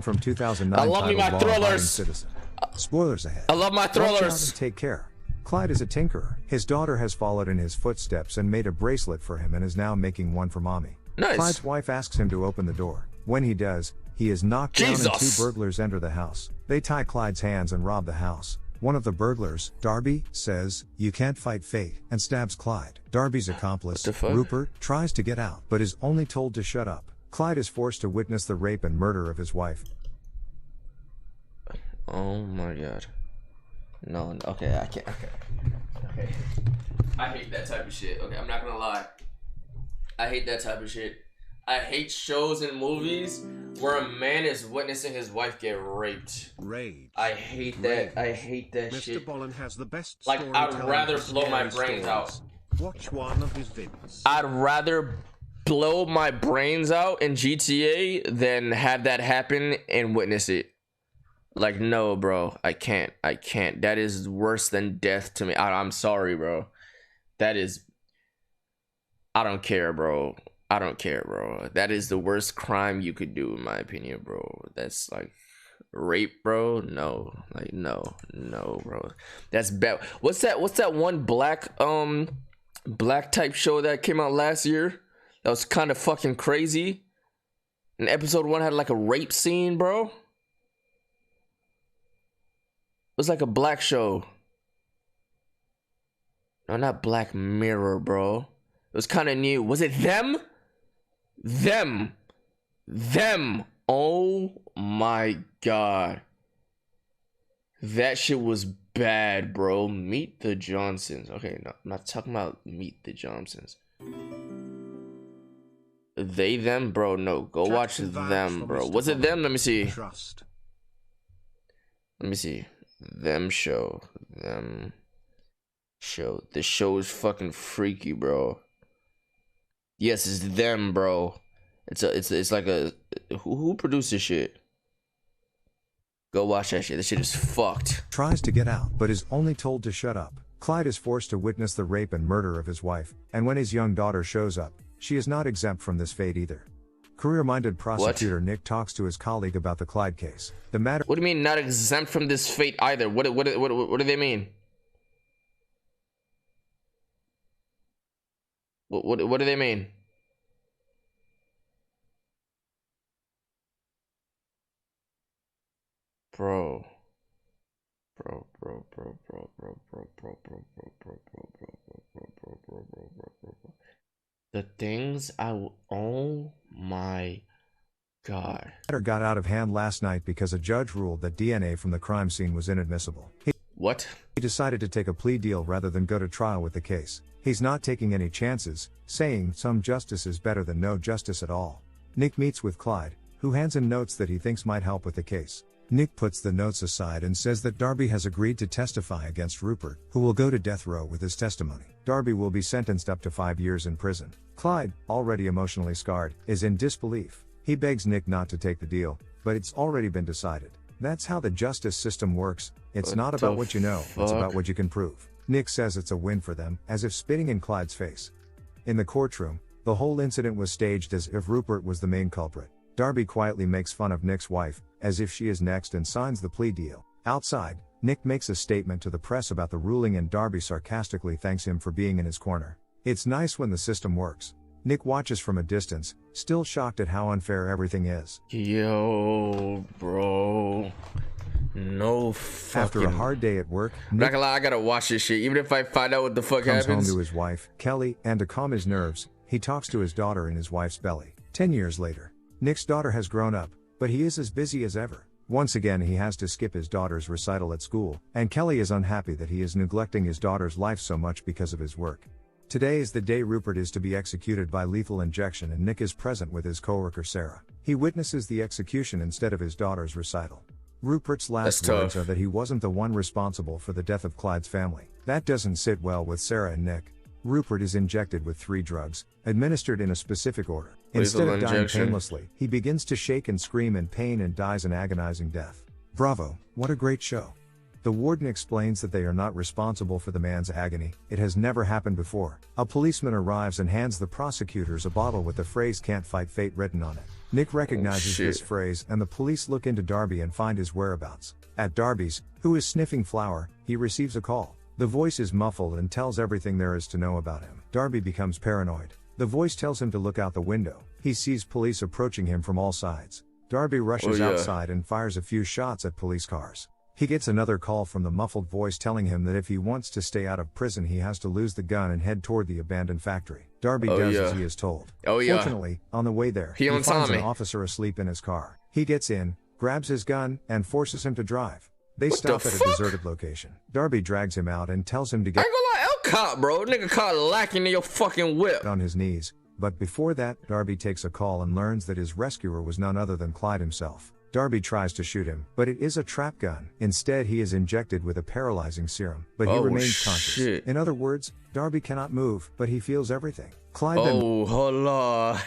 film from 2009 I love me my titled Law-Abiding thrillers. Citizen. Spoilers ahead. I love my Watch out thrillers. and take care. Clyde is a tinkerer. His daughter has followed in his footsteps and made a bracelet for him and is now making one for mommy. Nice. Clyde's wife asks him to open the door. When he does, he is knocked down and two burglars enter the house. They tie Clyde's hands and rob the house. One of the burglars, Darby, says, "You can't fight fate," and stabs Clyde. Darby's accomplice, Rupert, tries to get out, but is only told to shut up. Clyde is forced to witness the rape and murder of his wife. Oh my god. No, okay, I can't. Okay. I hate that type of shit. Okay, I'm not gonna lie. I hate that type of shit. I hate shows and movies where a man is witnessing his wife get raped. Rage. I hate that. I hate that shit. Mr. Bolin has the best like, I'd rather blow my scary brains out. stories. Watch one of his vids. I'd rather blow my brains out in GTA than have that happen and witness it. Like, no, bro. I can't. That is worse than death to me. I'm sorry, bro. That is... I don't care, bro. That is the worst crime you could do, in my opinion, bro. That's like rape, bro. No, like no, bro. That's bad. What's that one black type show that came out last year? That was kind of fucking crazy. And episode 1 had like a rape scene, bro. It was like a black show. No, not Black Mirror, bro. It was kind of new. Was it Them? Them. Oh my god. That shit was bad, bro. Meet the Johnsons. Okay, no, I'm not talking about Meet the Johnsons. They, them, bro. No, go watch Them, bro. Was it Them? Let me see. Let me see. Them show. Them show. The show is fucking freaky, bro. Yes, it's Them, bro. It's like a who produced this shit? Go watch that shit. This shit is fucked. Tries to get out, but is only told to shut up. Clyde is forced to witness the rape and murder of his wife, and when his young daughter shows up, she is not exempt from this fate either. Career-minded prosecutor Nick talks to his colleague about the Clyde case. The matter. What do you mean not exempt from this fate either? What do they mean? What do they mean? Bro. The things oh my god. The matter got out of hand last night because a judge ruled that DNA from the crime scene was inadmissible. What? He decided to take a plea deal rather than go to trial with the case. He's not taking any chances, saying some justice is better than no justice at all. Nick meets with Clyde, who hands him notes that he thinks might help with the case. Nick puts the notes aside and says that Darby has agreed to testify against Rupert, who will go to death row with his testimony. Darby will be sentenced up to 5 years in prison. Clyde, already emotionally scarred, is in disbelief. He begs Nick not to take the deal, but it's already been decided. That's how the justice system works. It's not about what you know, it's about what you can prove. Nick says it's a win for them, as if spitting in Clyde's face. In the courtroom, the whole incident was staged as if Rupert was the main culprit. Darby quietly makes fun of Nick's wife, as if she is next, and signs the plea deal. Outside, Nick makes a statement to the press about the ruling and Darby sarcastically thanks him for being in his corner. It's nice when the system works. Nick watches from a distance, still shocked at how unfair everything is. Yo, bro. No fucking... After a hard day at work, I'm not gonna lie, I gotta watch this shit, even if I find out what the fuck comes happens. home to his wife, Kelly, and to calm his nerves, he talks to his daughter in his wife's belly. 10 years later, Nick's daughter has grown up, but he is as busy as ever. Once again he has to skip his daughter's recital at school, and Kelly is unhappy that he is neglecting his daughter's life so much because of his work. Today is the day Rupert is to be executed by lethal injection, and Nick is present with his coworker Sarah. He witnesses the execution instead of his daughter's recital. Rupert's last words are that he wasn't the one responsible for the death of Clyde's family. That doesn't sit well with Sarah and Nick. Rupert is injected with 3 drugs, administered in a specific order. Instead of dying painlessly, he begins to shake and scream in pain and dies an agonizing death. Bravo, what a great show. The warden explains that they are not responsible for the man's agony, it has never happened before. A policeman arrives and hands the prosecutors a bottle with the phrase "Can't Fight Fate" written on it. Nick recognizes this phrase and the police look into Darby and find his whereabouts. At Darby's, who is sniffing flour, he receives a call. The voice is muffled and tells everything there is to know about him. Darby becomes paranoid. The voice tells him to look out the window. He sees police approaching him from all sides. Darby rushes outside and fires a few shots at police cars. He gets another call from the muffled voice telling him that if he wants to stay out of prison he has to lose the gun and head toward the abandoned factory. Darby does as he is told. Fortunately, on the way there, he finds an officer asleep in his car. He gets in, grabs his gun, and forces him to drive. They stop at a deserted location. Darby drags him out and tells him to get cop, bro. Nigga caught lacking in your fucking whip. On his knees, but before that, Darby takes a call and learns that his rescuer was none other than Clyde himself. Darby tries to shoot him, but it is a trap gun. Instead, he is injected with a paralyzing serum, but he remains conscious. In other words, Darby cannot move, but he feels everything. Clyde then hold on.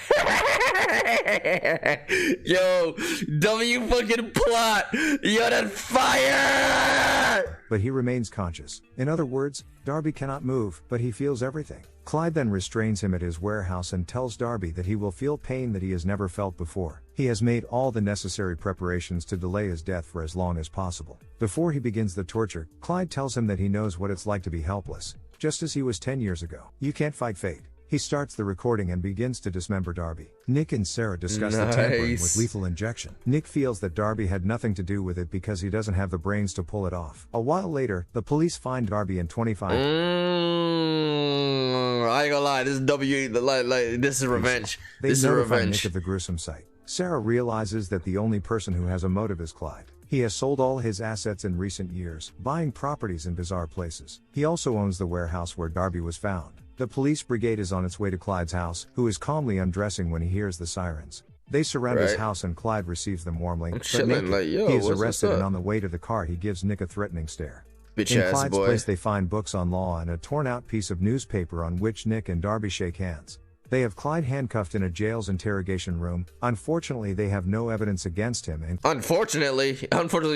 Yo, W fucking plot. Yo, that fire. But he remains conscious. In other words, Darby cannot move, but he feels everything. Clyde then restrains him at his warehouse and tells Darby that he will feel pain that he has never felt before. He has made all the necessary preparations to delay his death for as long as possible. Before he begins the torture, Clyde tells him that he knows what it's like to be helpless, just as he was 10 years ago. You can't fight fate. He starts the recording and begins to dismember Darby. Nick and Sarah discuss the tampering with lethal injection. Nick feels that Darby had nothing to do with it because he doesn't have the brains to pull it off. A while later, the police find Darby in 25. I ain't gonna lie, this is this is revenge. This is revenge. Nick of the gruesome sight. Sarah realizes that the only person who has a motive is Clyde. He has sold all his assets in recent years, buying properties in bizarre places. He also owns the warehouse where Darby was found. The police brigade is on its way to Clyde's house, who is calmly undressing when he hears the sirens. They surround his house and Clyde receives them warmly, but naked. He is arrested and on the way to the car he gives Nick a threatening stare. In Clyde's place they find books on law and a torn-out piece of newspaper on which Nick and Darby shake hands. They have Clyde handcuffed in a jail's interrogation room. Unfortunately, they have no evidence against him. And unfortunately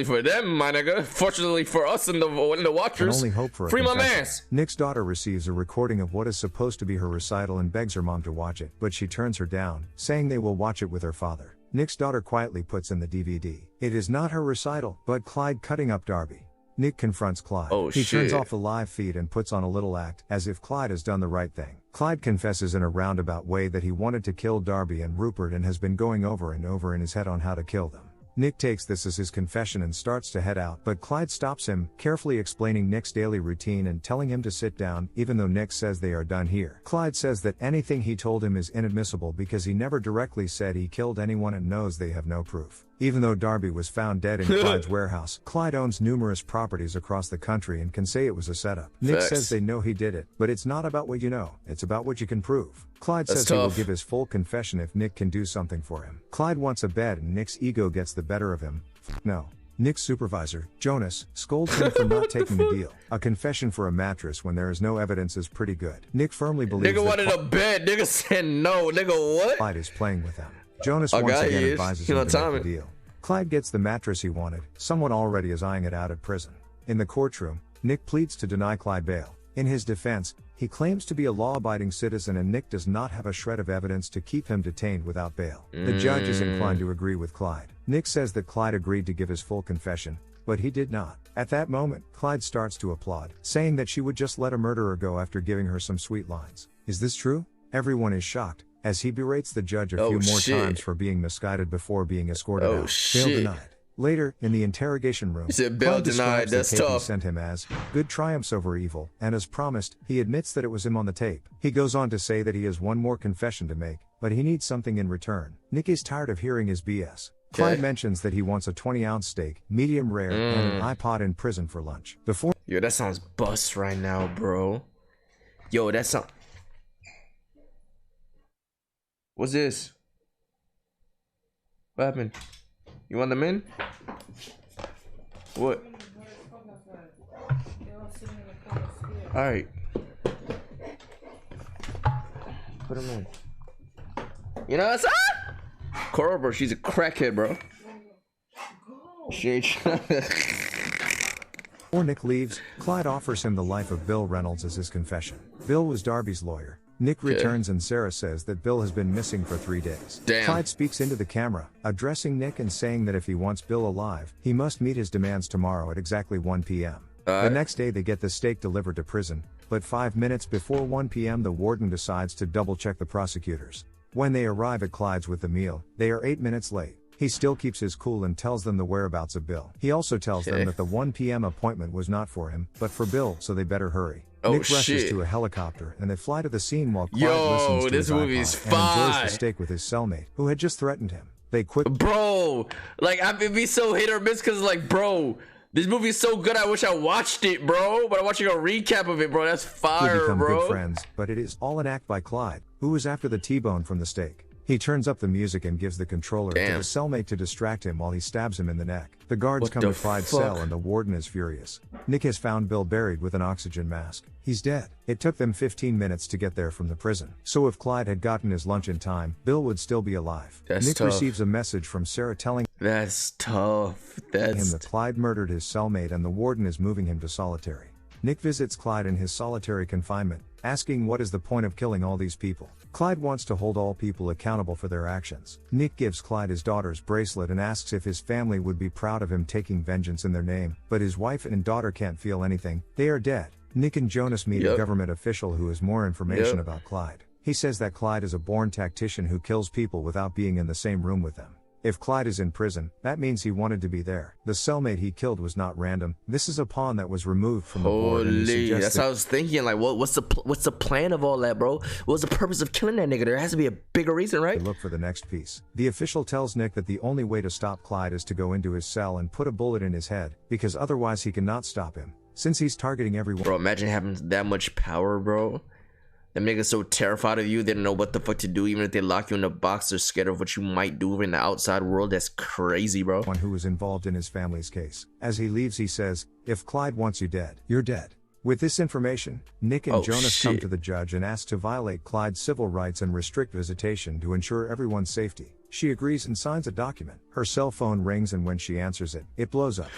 for them, my nigga. Fortunately for us and the watchers. Only hope for free my mans. Nick's daughter receives a recording of what is supposed to be her recital and begs her mom to watch it, but she turns her down, saying they will watch it with her father. Nick's daughter quietly puts in the DVD. It is not her recital, but Clyde cutting up Darby. Nick confronts Clyde. He turns off the live feed and puts on a little act, as if Clyde has done the right thing. Clyde confesses in a roundabout way that he wanted to kill Darby and Rupert and has been going over and over in his head on how to kill them. Nick takes this as his confession and starts to head out, but Clyde stops him, carefully explaining Nick's daily routine and telling him to sit down, even though Nick says they are done here. Clyde says that anything he told him is inadmissible because he never directly said he killed anyone and knows they have no proof. Even though Darby was found dead in Clyde's warehouse, Clyde owns numerous properties across the country and can say it was a setup. Nick says they know he did it, but it's not about what you know, it's about what you can prove. Clyde says he will give his full confession if Nick can do something for him. Clyde wants a bed and Nick's ego gets the better of him. No. Nick's supervisor, Jonas, scolds him for not taking the deal. A confession for a mattress when there is no evidence is pretty good. Nick firmly believes nigga wanted a bed, nigga said no, nigga what? Clyde is playing with them. Jonas once again advises him to make the deal. Clyde gets the mattress he wanted. Someone already is eyeing it out at prison. In the courtroom, Nick pleads to deny Clyde bail. In his defense, he claims to be a law-abiding citizen and Nick does not have a shred of evidence to keep him detained without bail. The judge is inclined to agree with Clyde. Nick says that Clyde agreed to give his full confession, but he did not. At that moment, Clyde starts to applaud, saying that she would just let a murderer go after giving her some sweet lines. Is this true? Everyone is shocked, as he berates the judge a few more times for being misguided before being escorted out. Bail denied. Later, in the interrogation room, he said bail denied, that's the tape tough. He sent him as good triumphs over evil, and as promised, he admits that it was him on the tape. He goes on to say that he has one more confession to make, but he needs something in return. Nick is tired of hearing his BS. Clyde mentions that he wants a 20-ounce steak, medium rare, and an iPod in prison for lunch. Yo, that sounds bust right now, bro. Yo, that sound... What's this? What happened? You want them in? What? Alright. Put them in. You know what's up? Coral, bro, she's a crackhead, bro. She ain't trying to... Before Nick leaves, Clyde offers him the life of Bill Reynolds as his confession. Bill was Darby's lawyer. Nick returns and Sarah says that Bill has been missing for 3 days. Damn. Clyde speaks into the camera, addressing Nick and saying that if he wants Bill alive, he must meet his demands tomorrow at exactly 1 p.m. The next day they get the steak delivered to prison, but 5 minutes before 1 p.m. the warden decides to double-check the prosecutors. When they arrive at Clyde's with the meal, they are 8 minutes late. He still keeps his cool and tells them the whereabouts of Bill. He also tells them that the 1 p.m. appointment was not for him, but for Bill, so they better hurry. Nick rushes to a helicopter and they fly to the scene while Clyde listens to his iPod and enjoys the steak with his cellmate, who had just threatened him. They quickly Bro, like, it'd be so hit or miss because, like, bro, this movie is so good I wish I watched it, bro. But I'm watching a recap of it, bro. That's fire, become bro. good friends, but it is all an act by Clyde, who is after the T-bone from the steak. He turns up the music and gives the controller to the cellmate to distract him while he stabs him in the neck. The guards come to Clyde's cell and the warden is furious. Nick has found Bill buried with an oxygen mask. He's dead. It took them 15 minutes to get there from the prison. So if Clyde had gotten his lunch in time, Bill would still be alive. Nick receives a message from Sarah telling That's tough. him that Clyde murdered his cellmate and the warden is moving him to solitary. Nick visits Clyde in his solitary confinement, asking what is the point of killing all these people. Clyde wants to hold all people accountable for their actions. Nick gives Clyde his daughter's bracelet and asks if his family would be proud of him taking vengeance in their name, but his wife and daughter can't feel anything. They are dead. Nick and Jonas meet a government official who has more information about Clyde. He says that Clyde is a born tactician who kills people without being in the same room with them. If Clyde is in prison, that means he wanted to be there. The cellmate he killed was not random. This is a pawn that was removed from the board. That's what I was thinking. Like, what's the plan of all that, bro? What's the purpose of killing that nigga? There has to be a bigger reason, right? Look for the next piece. The official tells Nick that the only way to stop Clyde is to go into his cell and put a bullet in his head, because otherwise he cannot stop him, since he's targeting everyone. Bro, imagine having that much power, bro. Them niggas so terrified of you, they don't know what the fuck to do. Even if they lock you in a box, they're scared of what you might do in the outside world. That's crazy, bro. One who was involved in his family's case. As he leaves, he says, if Clyde wants you dead, you're dead. With this information, Nick and Jonas come to the judge and ask to violate Clyde's civil rights and restrict visitation to ensure everyone's safety. She agrees and signs a document. Her cell phone rings and when she answers it, it blows up.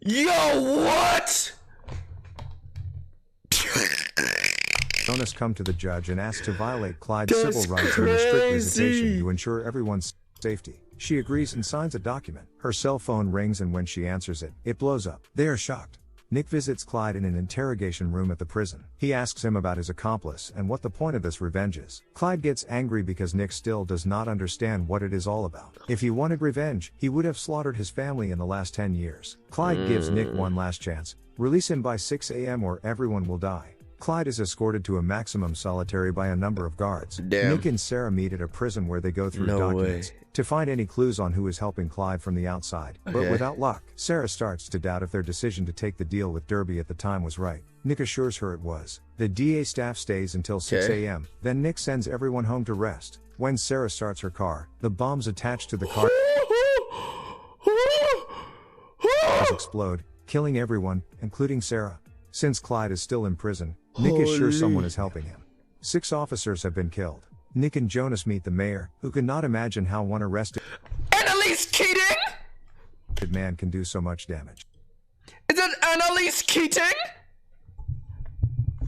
Yo, what? Jonas come to the judge and ask to violate Clyde's civil rights and restrict visitation to ensure everyone's safety. She agrees and signs a document. Her cell phone rings and when she answers it, it blows up. They are shocked. Nick visits Clyde in an interrogation room at the prison. He asks him about his accomplice and what the point of this revenge is. Clyde gets angry because Nick still does not understand what it is all about. If he wanted revenge, he would have slaughtered his family in the last 10 years. Clyde gives Nick one last chance. Release him by 6 a.m. or everyone will die. Clyde is escorted to a maximum solitary by a number of guards. Nick and Sarah meet at a prison where they go through documents to find any clues on who is helping Clyde from the outside. But without luck, Sarah starts to doubt if their decision to take the deal with Derby at the time was right. Nick assures her it was. The DA staff stays until 6 a.m. Then Nick sends everyone home to rest. When Sarah starts her car, the bombs attached to the car explode, killing everyone, including Sarah. Since Clyde is still in prison, Nick is sure someone is helping him. 6 officers have been killed. Nick and Jonas meet the mayor, who could not imagine how one arrested Annalise Keating man can do so much damage. Is it Annalise Keating?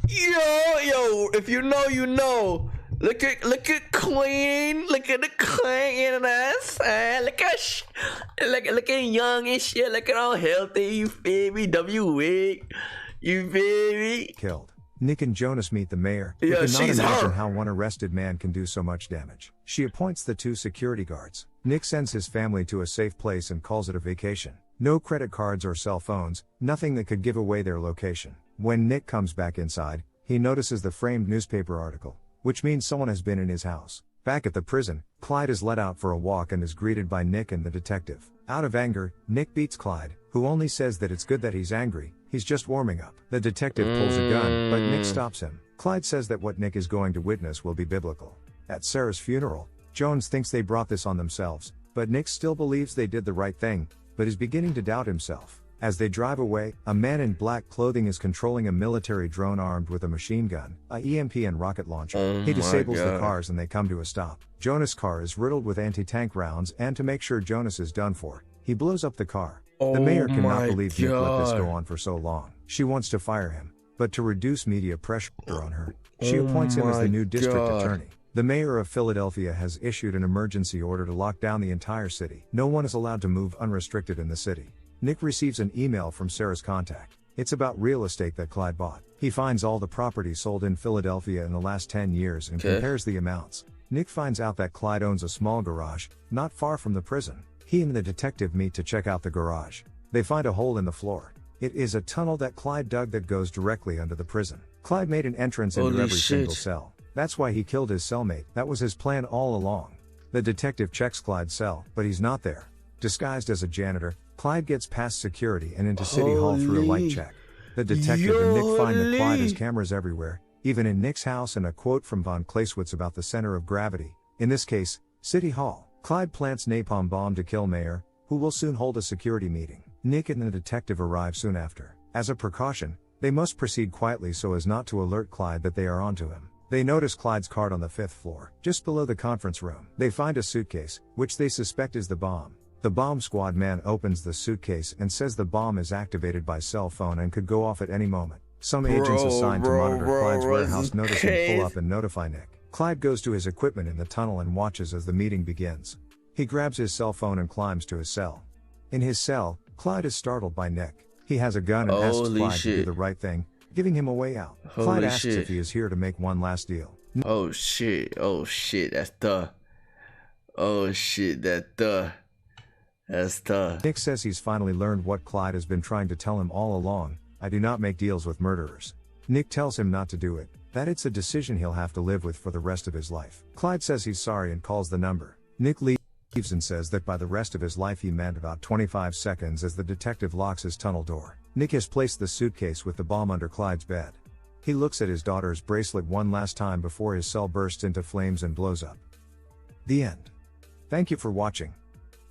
Yo, if you know, you know. Look at clean. Look at the cleanliness. Look at young and shit. Look at all healthy. You feel me? W-wig. You feel me? Killed. Nick and Jonas meet the mayor, who cannot imagine how one arrested man can do so much damage. She appoints the 2 security guards. Nick sends his family to a safe place and calls it a vacation. No credit cards or cell phones, nothing that could give away their location. When Nick comes back inside, he notices the framed newspaper article, which means someone has been in his house. Back at the prison, Clyde is let out for a walk and is greeted by Nick and the detective. Out of anger, Nick beats Clyde, who only says that it's good that he's angry, he's just warming up. The detective pulls a gun, but Nick stops him. Clyde says that what Nick is going to witness will be biblical. At Sarah's funeral, Jones thinks they brought this on themselves, but Nick still believes they did the right thing, but is beginning to doubt himself. As they drive away, a man in black clothing is controlling a military drone armed with a machine gun, a EMP and rocket launcher. Oh He disables my the God. cars and they come to a stop. Jonas' car is riddled with anti-tank rounds, and to make sure Jonas is done for, he blows up the car. The mayor cannot my believe Nick let this go God. on for so long. She wants to fire him, but to reduce media pressure on her, she appoints him as the my new district God. attorney. The mayor of Philadelphia has issued an emergency order to lock down the entire city. No one is allowed to move unrestricted in the city. Nick receives an email from Sarah's contact. It's about real estate that Clyde bought. He finds all the property sold in Philadelphia in the last 10 years and compares the amounts. Nick finds out that Clyde owns a small garage, not far from the prison. He and the detective meet to check out the garage. They find a hole in the floor. It is a tunnel that Clyde dug that goes directly under the prison. Clyde made an entrance into Holy every single shit. cell. That's why he killed his cellmate. That was his plan all along. The detective checks Clyde's cell, but he's not there. Disguised as a janitor, Clyde gets past security and into City Hall through a light Holy. check. The detective and Nick find that Clyde has Holy. cameras everywhere, even in Nick's house, and a quote from von Clausewitz about the center of gravity. In this case, City Hall. Clyde plants napalm bomb to kill Mayor, who will soon hold a security meeting. Nick and the detective arrive soon after. As a precaution, they must proceed quietly so as not to alert Clyde that they are onto him. They notice Clyde's cart on the 5th floor, just below the conference room. They find a suitcase, which they suspect is the bomb. The bomb squad man opens the suitcase and says the bomb is activated by cell phone and could go off at any moment. Some agents assigned to monitor Clyde's warehouse notice him pull up and notify Nick. Clyde goes to his equipment in the tunnel and watches as the meeting begins. He grabs his cell phone and climbs to his cell. In his cell, Clyde is startled by Nick. He has a gun and asks Holy Clyde to do shit. the right thing, giving him a way out. Holy Clyde asks shit. if he is here to make one last deal. Oh shit. Oh shit. That's tough. Oh shit. That's tough. Nick says he's finally learned what Clyde has been trying to tell him all along: I do not make deals with murderers. Nick tells him not to do it, that it's a decision he'll have to live with for the rest of his life. Clyde says he's sorry and calls the number. Nick leaves and says that by the rest of his life he meant about 25 seconds as the detective locks his tunnel door. Nick has placed the suitcase with the bomb under Clyde's bed. He looks at his daughter's bracelet one last time before his cell bursts into flames and blows up. The end. Thank you for watching.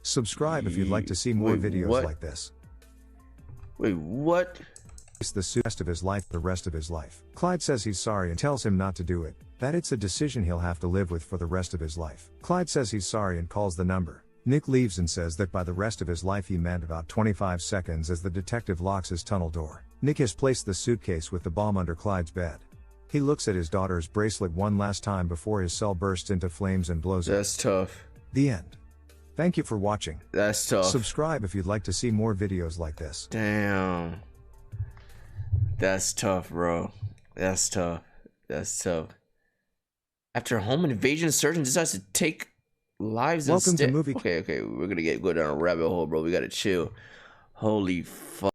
Subscribe if you'd like to see more Wait, videos what? like this. Wait, what? It's the rest of his life, the rest of his life. Clyde says he's sorry and tells him not to do it, that it's a decision he'll have to live with for the rest of his life. Clyde says he's sorry and calls the number. Nick leaves and says that by the rest of his life he meant about 25 seconds as the detective locks his tunnel door. Nick has placed the suitcase with the bomb under Clyde's bed. He looks at his daughter's bracelet one last time before his cell bursts into flames and blows up. That's tough. The end. Thank you for watching. That's tough. Subscribe if you'd like to see more videos like this. Damn. That's tough, bro. That's tough. That's tough. After a home invasion, surgeon decides to take lives Welcome to instead. movie. Okay, we're gonna go down a rabbit hole, bro. We gotta chill. Holy fuck.